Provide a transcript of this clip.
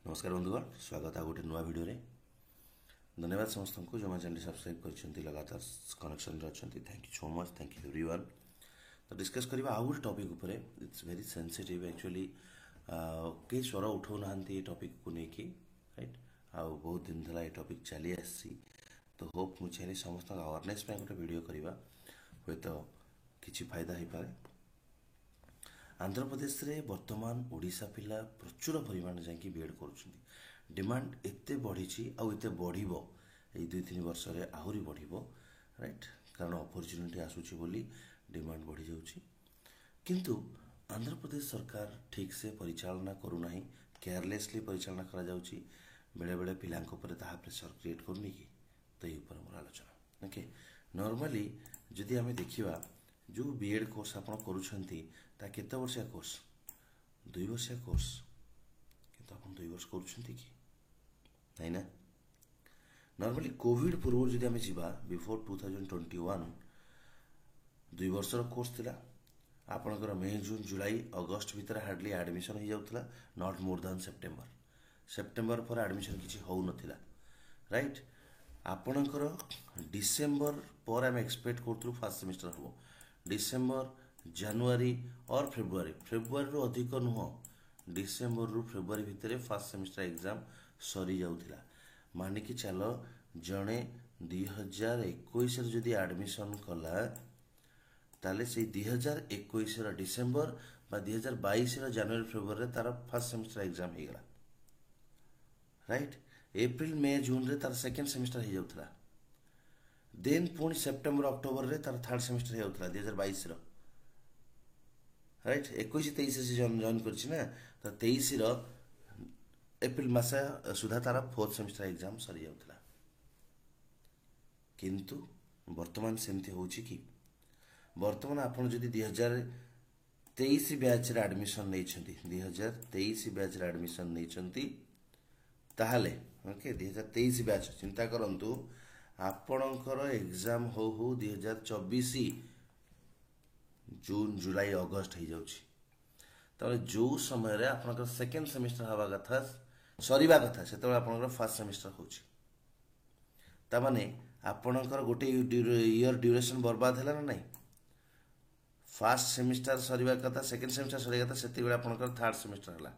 नमस्कार बंधुगण, स्वागत है गोटे नुआ वीडियो रे। धन्यवाद समस्त को जो चैनल सब्सक्राइब कर लगातार कनेक्शन अच्छा। Thank you so much, thank you everyone. तो डिस्कस करवा आउ गोटे टॉपिक उपर। It's very sensitive actually. कई स्वर उठाऊ ना टॉपिक को लेकिन राइट। आउ बहुत दिन था ये टॉपिक चली आसी। तो होप मुझे चाहिए समस्त अवेयरनेस गोटे वीडियो करवा हे तो किसी फायदा हो पाए। आंध्र प्रदेश रे वर्तमान ओडिशा पिला प्रचुर परिमाण जाकि बीएड कर डिमांड एते बढ़ी आते बढ़ो ये 2-3 वर्ष रे आहरी बढ़ो राइट। कारण अपॉर्चुनिटी आसूची बोली डिमांड बढ़ी जाउची। किंतु आंध्र प्रदेश सरकार ठीक से परिचालना करूना, केयरलेसली परिचालना करा जाउची। बेले बेले पिलांको पर ताहा प्रेशर क्रिएट करनी कि तो ये ऊपर मोर आलोचना। ओके, नॉर्मली जदि आमे देखिबा जो बीएड कोर्स आप करुछंती ता केते वर्षिया कोर्स 2 वर्षिया कोर्स किंतु आप 2 वर्ष करुछंती कि नहीं ना। नॉर्मली कोविड पूर्व जदि आमे जिबा बिफोर 2021 2 वर्षर कोर्स थिला। आपनकर मे जून जुलाई अगस्त भीतर हार्डली एडमिशन हो जाउतला, नॉट मोर देन सेप्टेम्बर पर एडमिशन किछि हो नथिला राइट। आपनकर डिसेंबर पर आम एक्सपेक्ट करथु फर्स्ट सेमिस्टर हो डिसेंबर जनवरी और फेब्रुआरी रू अधिक नुह डिसेंबर रू फेब्रुआरी भितर फर्स्ट सेमिस्टर एग्जाम सरी जाउथिला। मानिकी चल जड़े 2021 जदि एडमिशन कला ताले से 2021 डिसेंबर बा 2022 जनवरी फेब्रुआरी तार फर्स्ट सेमिस्टर एग्जाम हो गला राइट। एप्रिल मे जून रे तार सेकेंड सेमिस्टर हो जाउथला। देन पुणी सेप्टेम्बर अक्टोबर रे तार थर्ड सेमिस्टर हो जाउथला 2022 राइट। 21-23 से जॉइन करछि ना, तो 23 एप्रिल मास सुधा तार फोर्थ सेमिस्टर एग्जाम सरी जाउथला। किंतु वर्तमान सेमती होछि कि वर्तमान आपण जदि 2023 बैच रे एडमिशन नै छथि 2023 बैच रे एडमिशन नै छथि ताहले ओके 2023 बैच चिंता करंतु आपणकर एग्जाम हो 2024 जून जुलाई अगस्त हो जाउछि। तबे जो समय रे आपणकर सेकेंड सेमिस्टर हवा कथा सरीबा कथा सेतबे आपणकर फर्स्ट सेमिस्टर होछि। ता माने आपणकर गोटे ईयर ड्यूरेशन बर्बाद हैला ना नहीं। फर्स्ट सेमिस्टर सरीबा कथा सेकेंड सेमिस्टर सरीबा कथा सेति बेला आपणकर थर्ड सेमिस्टर हला।